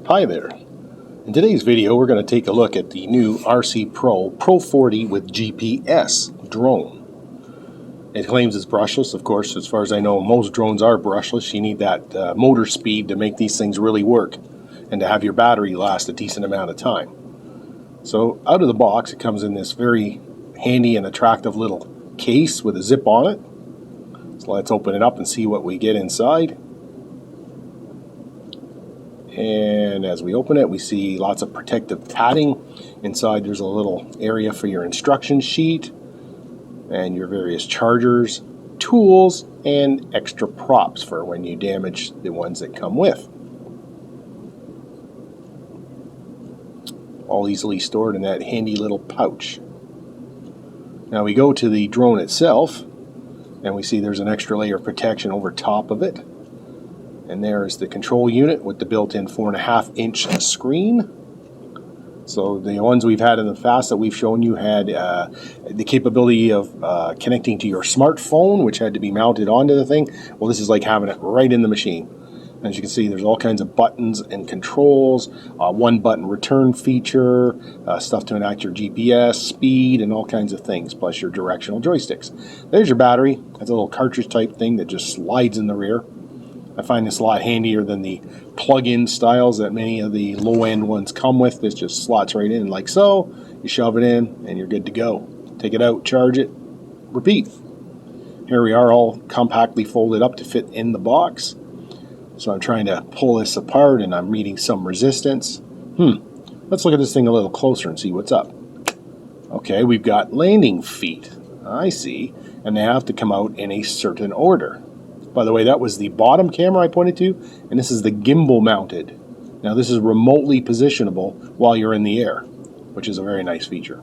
Hi there. In today's video we're going to take a look at the new RC Pro 40 with GPS drone. It claims it's brushless. Of course, as far as I know, most drones are brushless. You need that motor speed to make these things really work and to have your battery last a decent amount of time. So out of the box it comes in this very handy and attractive little case with a zip on it. So let's open it up and see what we get inside. And as we open it, we see lots of protective padding. Inside there's a little area for your instruction sheet and your various chargers, tools, and extra props for when you damage the ones that come with. All easily stored in that handy little pouch. Now we go to the drone itself, and we see there's an extra layer of protection over top of it. And there is the control unit with the built-in 4.5-inch screen. So the ones we've had in the past that we've shown you had the capability of connecting to your smartphone, which had to be mounted onto the thing. Well, this is like having it right in the machine. As you can see, there's all kinds of buttons and controls, one-button return feature, stuff to enact your GPS, speed, and all kinds of things, plus your directional joysticks. There's your battery. That's a little cartridge-type thing that just slides in the rear. I find this a lot handier than the plug-in styles that many of the low-end ones come with. This just slots right in like so. You shove it in and you're good to go. Take it out, charge it, repeat. Here we are, all compactly folded up to fit in the box. So I'm trying to pull this apart and I'm reading some resistance. Let's look at this thing a little closer and see what's up. Okay, we've got landing feet. I see. And they have to come out in a certain order. By the way, that was the bottom camera I pointed to, and this is the gimbal mounted. Now this is remotely positionable while you're in the air, which is a very nice feature.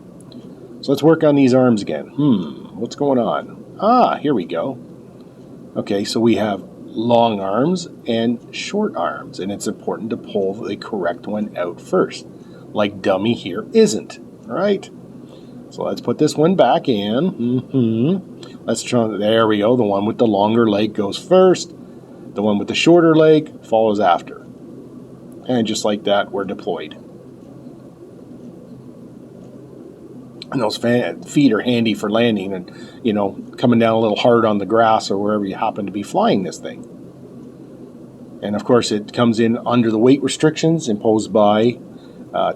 So let's work on these arms again. What's going on? Here we go. Okay, so we have long arms and short arms, and it's important to pull the correct one out first, like dummy here isn't, all right? So let's put this one back in. Let's try, there we go. The one with the longer leg goes first. The one with the shorter leg follows after. And just like that, we're deployed. And those feet are handy for landing and, you know, coming down a little hard on the grass or wherever you happen to be flying this thing. And of course, it comes in under the weight restrictions imposed by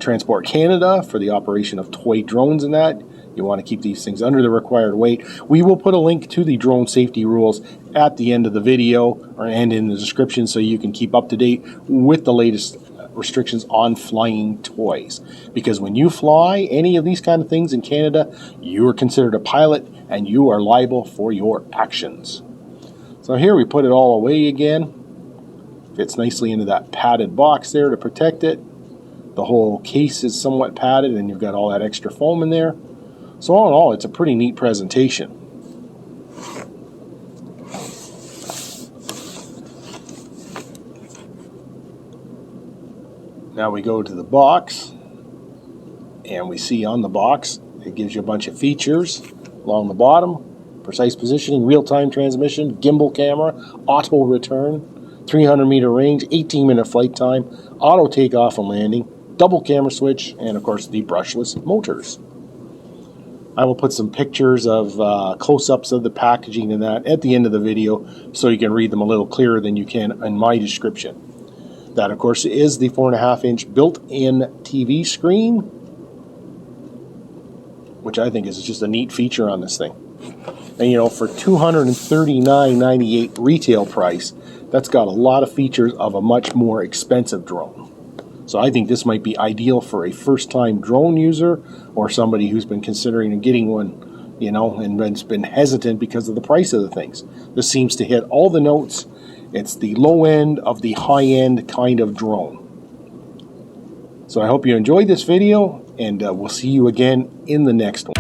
Transport Canada for the operation of toy drones and that. You want to keep these things under the required weight. We will put a link to the drone safety rules at the end of the video and in the description so you can keep up to date with the latest restrictions on flying toys. Because when you fly any of these kind of things in Canada, you are considered a pilot and you are liable for your actions. So here we put it all away again. Fits nicely into that padded box there to protect it. The whole case is somewhat padded and you've got all that extra foam in there. So all in all, it's a pretty neat presentation. Now we go to the box, and we see on the box, it gives you a bunch of features along the bottom. Precise positioning, real-time transmission, gimbal camera, auto return, 300-meter range, 18-minute flight time, auto takeoff and landing, double camera switch, and of course the brushless motors. I will put some pictures of close-ups of the packaging and that at the end of the video so you can read them a little clearer than you can in my description. That, of course, is the 4.5-inch built-in TV screen, which I think is just a neat feature on this thing. And, you know, for $239.98 retail price, that's got a lot of features of a much more expensive drone. So I think this might be ideal for a first-time drone user or somebody who's been considering getting one, you know, and has been hesitant because of the price of the things. This seems to hit all the notes. It's the low end of the high-end kind of drone. So I hope you enjoyed this video, and we'll see you again in the next one.